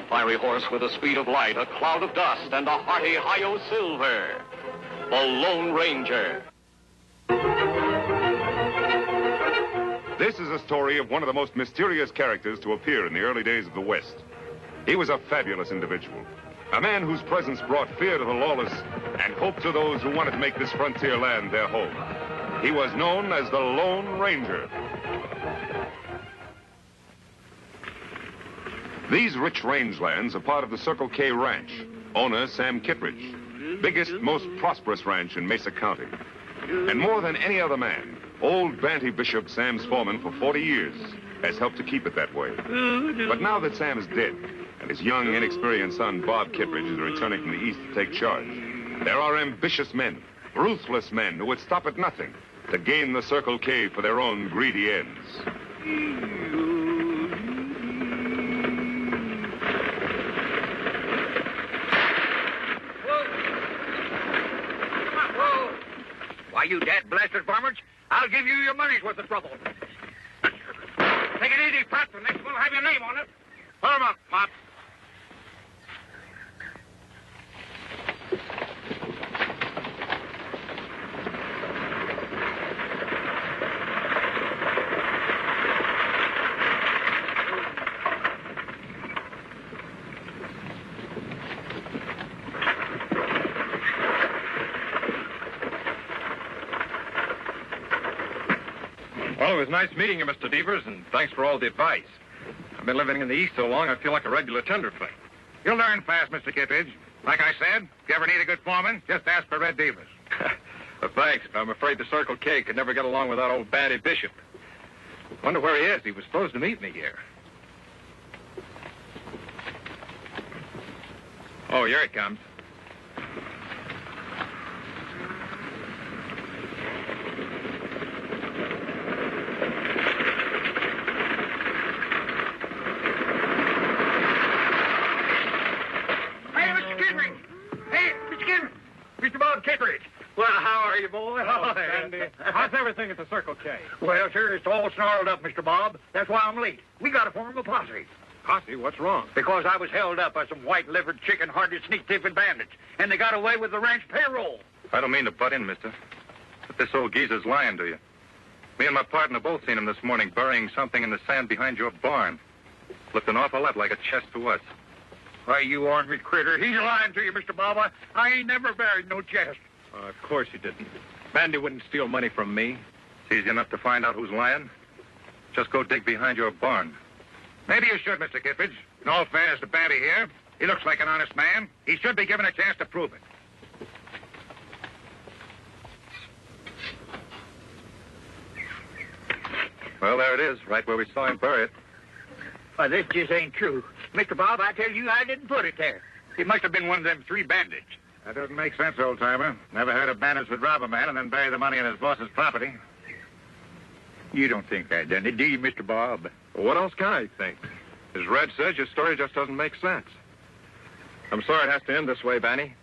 fiery horse with the speed of light, a cloud of dust, and a hearty hi-yo silver. The Lone Ranger. This is a story of one of the most mysterious characters to appear in the early days of the West. He was a fabulous individual, a man whose presence brought fear to the lawless and hope to those who wanted to make this frontier land their home. He was known as the Lone Ranger. These rich rangelands are part of the Circle K Ranch, owner Sam Kittredge, biggest, most prosperous ranch in Mesa County. And more than any other man, old Banty Bishop, Sam's foreman for 40 years, has helped to keep it that way. But now that Sam is dead, and his young, inexperienced son, Bob Kittredge, is returning from the east to take charge, there are ambitious men, ruthless men who would stop at nothing to gain the Circle K for their own greedy ends. Why, you dad-blasted farmers, I'll give you your money's worth of trouble. Take it easy, Pop. The next one will have your name on it. Pull him up, Pop. Well, it was nice meeting you, Mr. Devers, and thanks for all the advice. I've been living in the East so long, I feel like a regular tenderfoot. You'll learn fast, Mr. Kittredge. Like I said, if you ever need a good foreman, just ask for Red Devers. Well, thanks, but I'm afraid the Circle K could never get along without old Banty Bishop. Wonder where he is. He was supposed to meet me here. Oh, here he comes. Mr. Bob Kittredge. Well, how are you, boy? Hello, Sandy. How's everything at the Circle K? Well, sir, it's all snarled up, Mr. Bob. That's why I'm late. We got to form a posse. Posse? What's wrong? Because I was held up by some white-livered, chicken-hearted, sneak-thieving bandits, and they got away with the ranch payroll. I don't mean to butt in, mister, but this old geezer's lying to you. Me and my partner both seen him this morning burying something in the sand behind your barn. Looked an awful lot like a chest to us. Why, you ornery critter, he's lying to you, Mr. Bob. I ain't never buried no chest. Of course you didn't. Bandy wouldn't steal money from me. It's easy enough to find out who's lying. Just go dig behind your barn. Maybe you should, Mr. Kittredge. In all fairness to Banty here, he looks like an honest man. He should be given a chance to prove it. Well, there it is, right where we saw him bury it. Why, this just ain't true. Mr. Bob, I tell you, I didn't put it there. It must have been one of them three bandits. That doesn't make sense, old-timer. Never heard of bandits would rob a man and then bury the money in his boss's property. You don't think that, do you, Mr. Bob? Well, what else can I think? As Red says, your story just doesn't make sense. I'm sorry it has to end this way, Banny.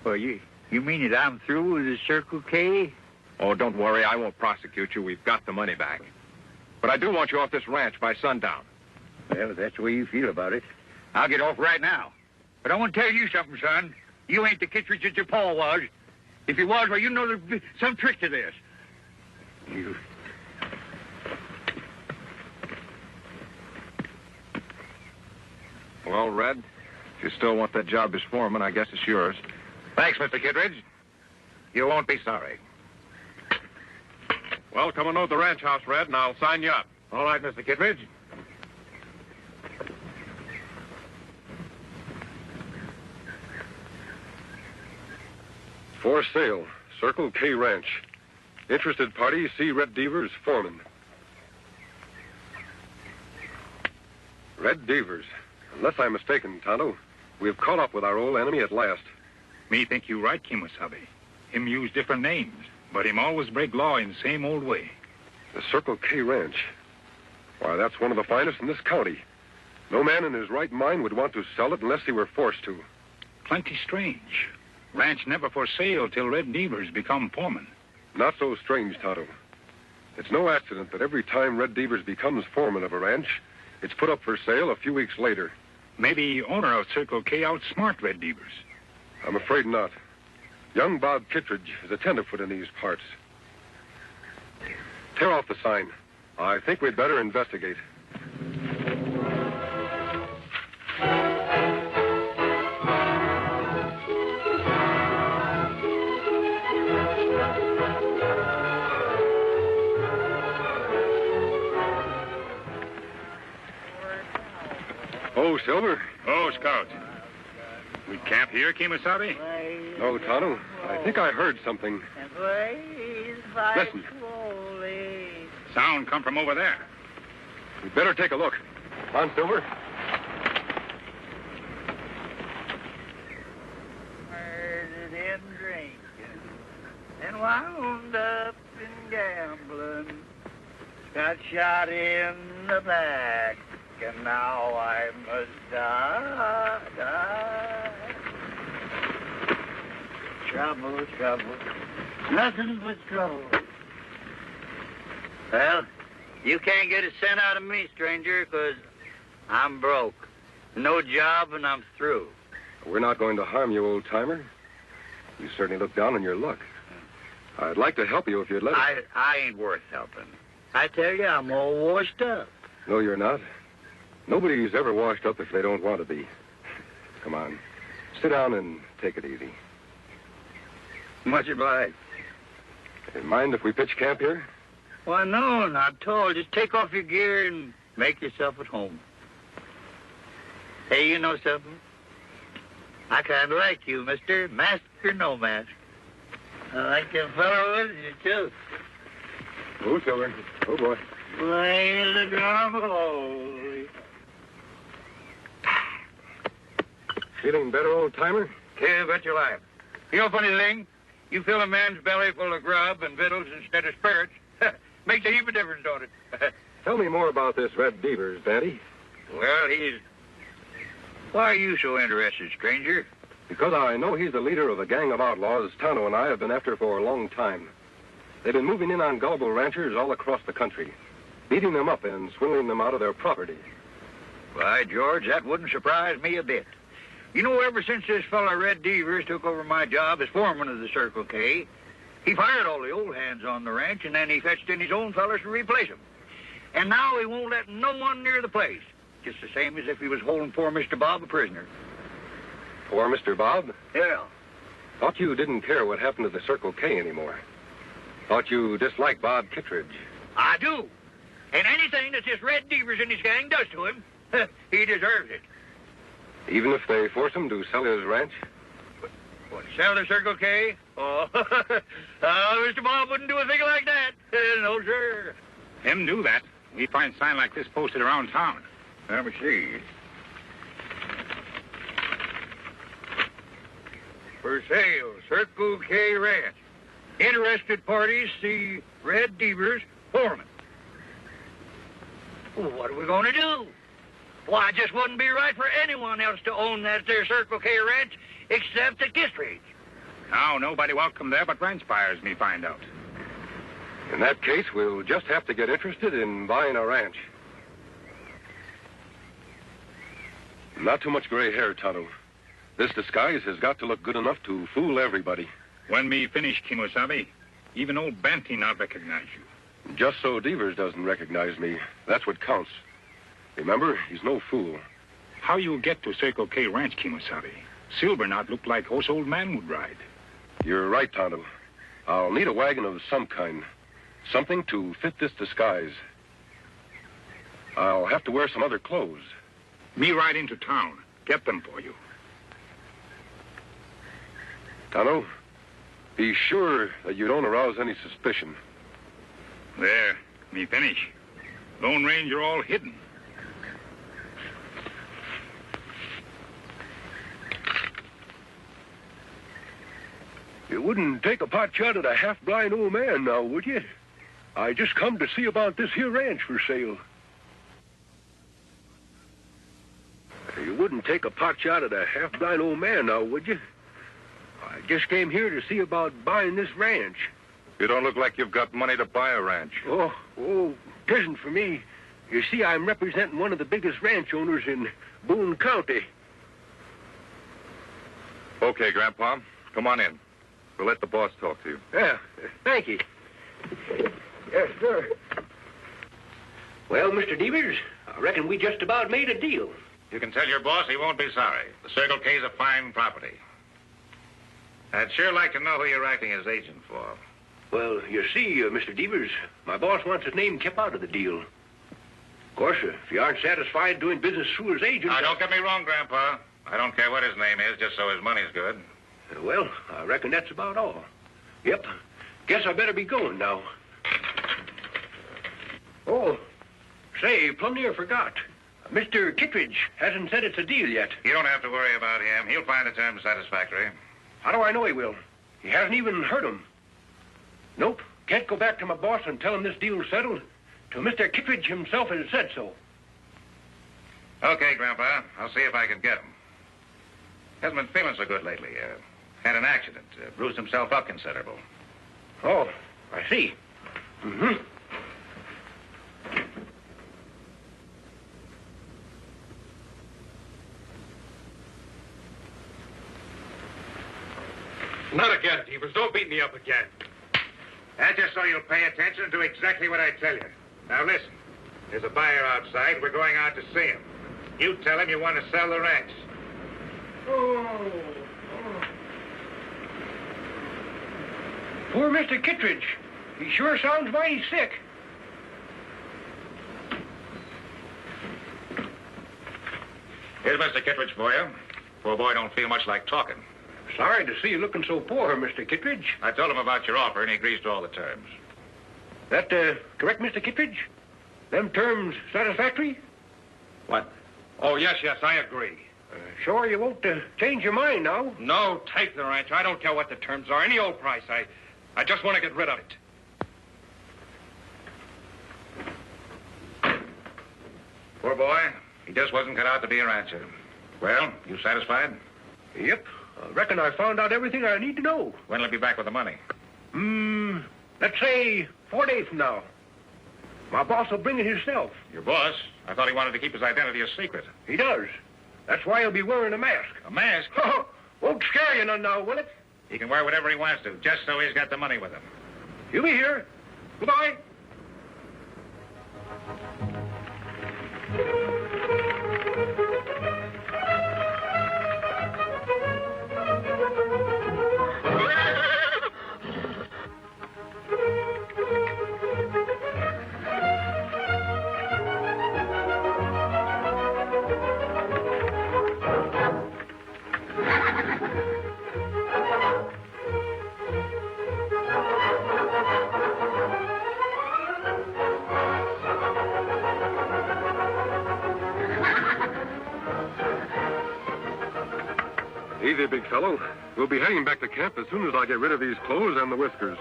Well, you mean that I'm through with the Circle K? Oh, don't worry. I won't prosecute you. We've got the money back. But I do want you off this ranch by sundown. Well, if that's the way you feel about it, I'll get off right now. But I want to tell you something, son. You ain't the Kittredge that your pa was. If he was, well, you know there's some trick to this. You... Well, Red, if you still want that job as foreman, I guess it's yours. Thanks, Mr. Kittredge. You won't be sorry. Well, come and load the ranch house, Red, and I'll sign you up. All right, Mr. Kittredge. For sale, Circle K Ranch. Interested party, see Red Devers, foreman. Red Devers. Unless I'm mistaken, Tonto, we have caught up with our old enemy at last. Me think you right, Kimasabi. Him use different names, but him always break law in the same old way. The Circle K Ranch. Why, that's one of the finest in this county. No man in his right mind would want to sell it unless he were forced to. Plenty strange. Ranch never for sale till Red Devers become foreman. Not so strange, Tonto. It's no accident that every time Red Devers becomes foreman of a ranch, it's put up for sale a few weeks later. Maybe owner of Circle K outsmart Red Devers. I'm afraid not. Young Bob Kittredge is a tenderfoot in these parts. Tear off the sign. I think we'd better investigate. Oh, Silver. Oh, Scout. We camp here, Kemosabe? No, Tonto. I think I heard something. Listen. Sound come from over there. We'd better take a look. On, Silver. Murdered and drinking, and wound up in gambling. Got shot in the back, and now I must die. Trouble, trouble, nothing but trouble. Well, you can't get a cent out of me, stranger, because I'm broke. No job, and I'm through. We're not going to harm you, old-timer. You certainly look down on your luck. I'd like to help you if you'd let us. I ain't worth helping. I tell you, I'm all washed up. No, you're not. Nobody's ever washed up if they don't want to be. Come on. Sit down and take it easy. Much obliged. Mind if we pitch camp here? Why, no, not at all. Just take off your gear and make yourself at home. Hey, you know something? I kind of like you, mister. Mask or no mask. I like that fellow with you, too. Oh, Silver. Oh, boy. Play the drum, holy. Feeling better, old-timer? Yeah, bet your life. You know, funny thing? You fill a man's belly full of grub and victuals instead of spirits. Makes a heap of difference, don't it? Tell me more about this Red Devers, Daddy. Well, he's... Why are you so interested, stranger? Because I know he's the leader of a gang of outlaws Tonto and I have been after for a long time. They've been moving in on gullible ranchers all across the country, beating them up and swindling them out of their property. Why, George, that wouldn't surprise me a bit. You know, ever since this fella Red Devers took over my job as foreman of the Circle K, he fired all the old hands on the ranch, and then he fetched in his own fellas to replace them. And now he won't let no one near the place, just the same as if he was holding poor Mr. Bob a prisoner. Poor Mr. Bob? Yeah. Thought you didn't care what happened to the Circle K anymore. Thought you disliked Bob Kittredge. I do. And anything that this Red Devers and his gang does to him, he deserves it. Even if they force him to sell his ranch? What, sell the Circle K? Oh, Mr. Bob wouldn't do a thing like that. No, sir. Him do that. We find sign like this posted around town. Let me see. For sale, Circle K Ranch. Interested parties see Red Devers, foreman. Well, what are we going to do? Why, it just wouldn't be right for anyone else to own that there Circle K Ranch except the Kittredge. Now, nobody welcome there but ranch buyers, me find out. In that case, we'll just have to get interested in buying a ranch. Not too much gray hair, Tonto. This disguise has got to look good enough to fool everybody. When me finish, Kemosabe, even old Banty not recognize you. Just so Devers doesn't recognize me, that's what counts. Remember, he's no fool. How you get to Circle K Ranch, Kemosabe? Silver not look like horse old man would ride. You're right, Tonto. I'll need a wagon of some kind. Something to fit this disguise. I'll have to wear some other clothes. Me ride into town. Get them for you. Tonto, be sure that you don't arouse any suspicion. There, me finish. Lone Ranger all hidden. You wouldn't take a pot shot at a half-blind old man now, would you? I just come to see about this here ranch for sale. You wouldn't take a pot shot at a half-blind old man now, would you? I just came here to see about buying this ranch. You don't look like you've got money to buy a ranch. Oh, 'tisn't for me. You see, I'm representing one of the biggest ranch owners in Boone County. Okay, Grandpa. Come on in. We'll let the boss talk to you. Yeah, thank you. Yes, sir. Well, Mr. Devers, I reckon we just about made a deal. You can tell your boss he won't be sorry. The Circle K's a fine property. I'd sure like to know who you're acting as agent for. Well, you see, Mr. Devers, my boss wants his name kept out of the deal. Of course, if you aren't satisfied doing business through his agent... Now, don't get me wrong, Grandpa. I don't care what his name is, just so his money's good. Well, I reckon that's about all. Yep. Guess I better be going now. Oh, say, plumb near forgot. Mr. Kittredge hasn't said it's a deal yet. You don't have to worry about him. He'll find the terms satisfactory. How do I know he will? He hasn't even heard 'em. Nope. Can't go back to my boss and tell him this deal's settled till Mr. Kittredge himself has said so. Okay, Grandpa. I'll see if I can get him. Hasn't been feeling so good lately. Had an accident. Bruised himself up considerable. Oh, I see. Mm-hmm. Not again, Devers. Don't beat me up again. That's just so you'll pay attention and do exactly what I tell you. Now, listen. There's a buyer outside. We're going out to see him. You tell him you want to sell the ranch. Poor Mr. Kittredge. He sure sounds mighty sick. Here's Mr. Kittredge for you. Poor boy don't feel much like talking. Sorry to see you looking so poor, Mr. Kittredge. I told him about your offer, and he agrees to all the terms. That, correct, Mr. Kittredge? Them terms satisfactory? What? Oh, yes, I agree. Sure you won't change your mind now? No, take the ranch. I don't care what the terms are. Any old price. I just want to get rid of it. Poor boy. He just wasn't cut out to be a rancher. Well, you satisfied? Yep. I reckon I found out everything I need to know. When'll he be back with the money? Let's say 4 days from now. My boss will bring it himself. Your boss? I thought he wanted to keep his identity a secret. He does. That's why he'll be wearing a mask. A mask? Won't scare you none now, will it? He can wear whatever he wants to, just so he's got the money with him. He'll be here. Goodbye. Easy, big fellow. We'll be heading back to camp as soon as I get rid of these clothes and the whiskers.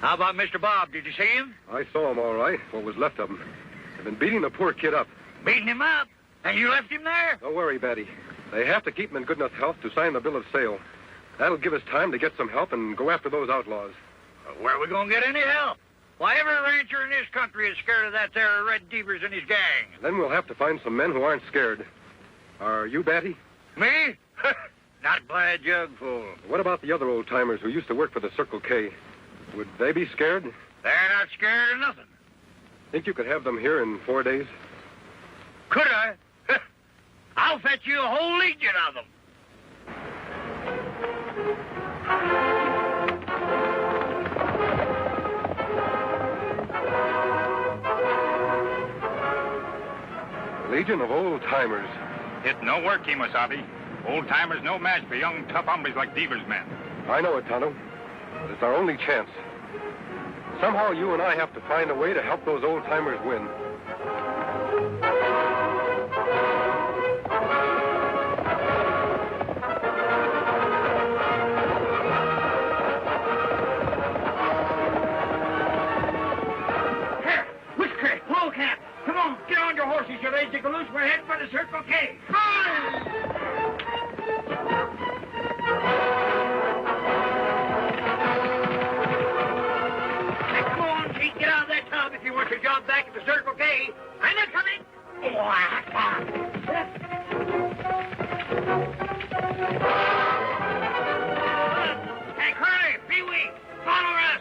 How about Mr. Bob? Did you see him? I saw him all right, what was left of him. They've been beating the poor kid up. Beating him up? And you left him there? Don't worry, Betty. They have to keep him in good enough health to sign the bill of sale. That'll give us time to get some help and go after those outlaws. Where are we going to get any help? Why, every rancher in this country is scared of that there Red Devers and his gang. Then we'll have to find some men who aren't scared. Are you, Batty? Me? Not by a jugful. What about the other old-timers who used to work for the Circle K? Would they be scared? They're not scared of nothing. Think you could have them here in 4 days? Could I? I'll fetch you a whole legion of them. Legion of old-timers. It no work, Kemosabe. Old-timers no match for young, tough hombres like Devers' men. I know it, Tonto. But it's our only chance. Somehow you and I have to find a way to help those old-timers win. Here, Whiskey, Polecat. Come on, get on your horses, you lazy galoots. away. I'm not coming. Hey, Curly, Pee-wee, follow us.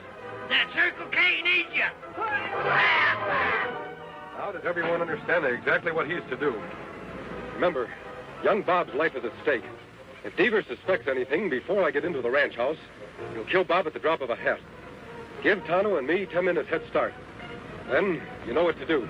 That Circle K needs you. Now does everyone understand exactly what he's to do? Remember, young Bob's life is at stake. If Devers suspects anything before I get into the ranch house, he'll kill Bob at the drop of a hat. Give Tonto and me 10 minutes head start. Then you know what to do.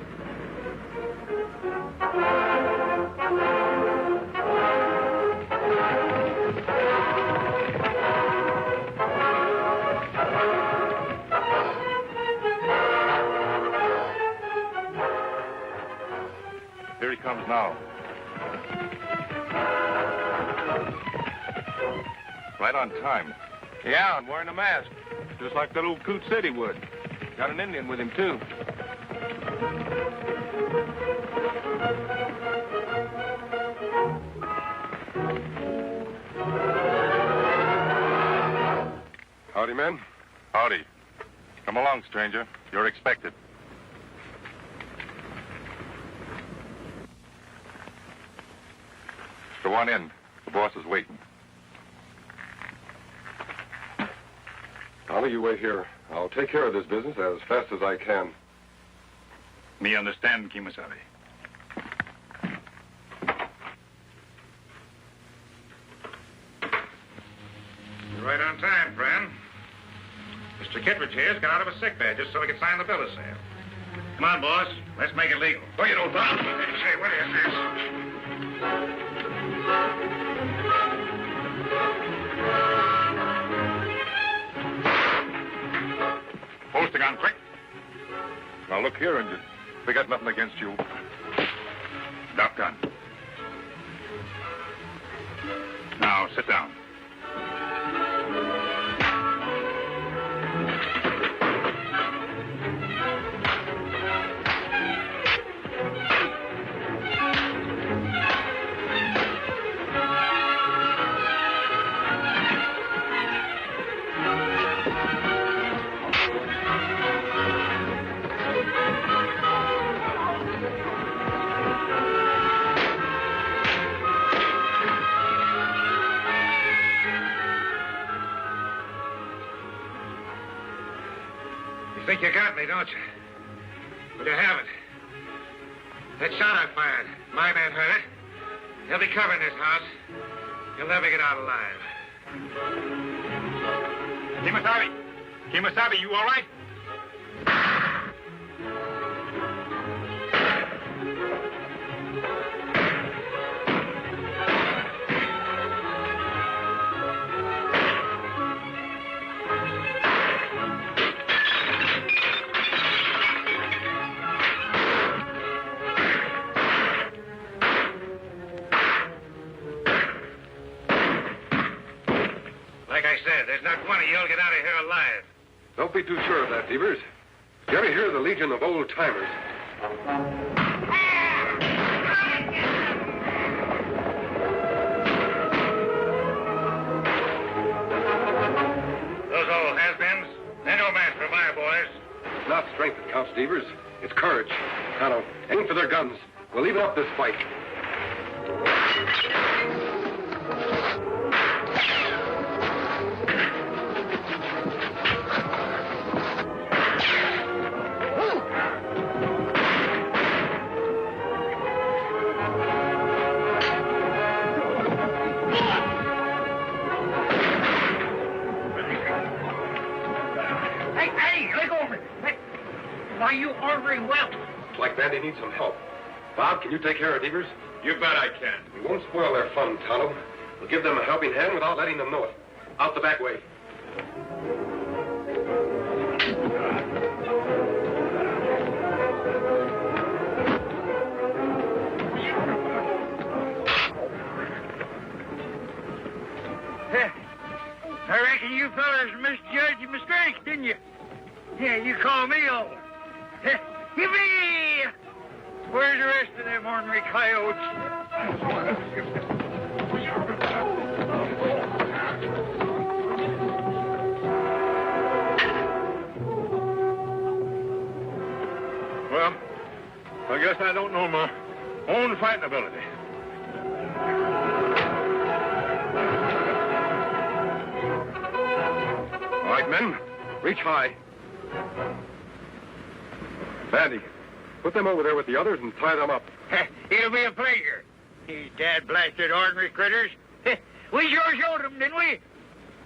Here he comes now. Right on time. Yeah, and wearing a mask. Just like that old coot said he would. Got an Indian with him, too. Howdy, men. Howdy. Come along, stranger. You're expected. Go on in. The boss is waiting. Tonto, you wait here. I'll take care of this business as fast as I can. Me understand, Kimasabi. You're right on time, friend. Mr. Kittredge here's got out of a sick bed just so he could sign the bill of sale. Come on, boss. Let's make it legal. Oh, you don't, Bob. Say, what is this? Post the gun, quick. Now, look here, Injun. We got nothing against you. Drop gun. Now, sit down. You think you got me, don't you? But you haven't. That shot I fired, my man heard it. He'll be covering this house. He'll never get out alive. Kimasabi! Kimasabi, you all right? Like I said, there's not one of you'll get out of here alive. Don't be too sure of that, Devers. You ever hear of the Legion of Old Timers? Those old has-beens, they're no match for my boys. It's not strength that counts, Devers. It's courage. Tonto, aim for their guns. We'll even up this fight. Hey, let go of me. Hey, why, you ornery whelp. Looks like Bandy needs some help. Bob, can you take care of Devers? You bet I can. We won't spoil their fun, Tonto. We'll give them a helping hand without letting them know it. Out the back way. I reckon you fellas misjudged your mistake, didn't you? Yeah, you called me over. Yippee! Where's the rest of them ornery coyotes? Well, show my own fighting ability. All right, men, reach high. Bandy, put them over there with the others and tie them up. It'll be a pleasure. These dad-blasted ordinary critters. We sure showed them, didn't we?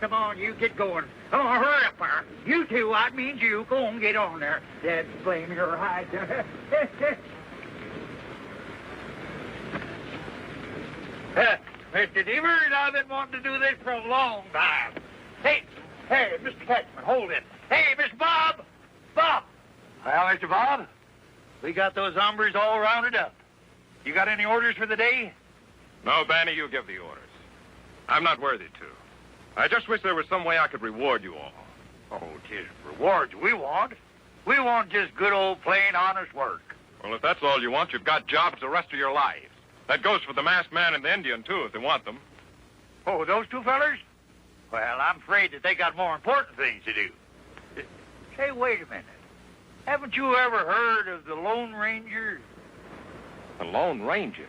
Come on, you get going. Oh, hurry up there. You two, I mean you, go on, get on there. Dad's blaming your hide. Mr. Devers, I've been wanting to do this for a long time. Hey, Mr. Catchman, hold it. Hey, Mr. Bob! Bob! Well, Mr. Bob, We got those hombres all rounded up. You got any orders for the day? No, Banny, you give the orders. I'm not worthy to. I just wish there was some way I could reward you all. Oh, 'tis rewards we want. We want just good old plain honest work. Well, if that's all you want, you've got jobs the rest of your lives. That goes for the masked man and the Indian, too, if they want them. Oh, those two fellers? Well, I'm afraid that they got more important things to do. Say, wait a minute. Haven't you ever heard of the Lone Ranger? The Lone Ranger?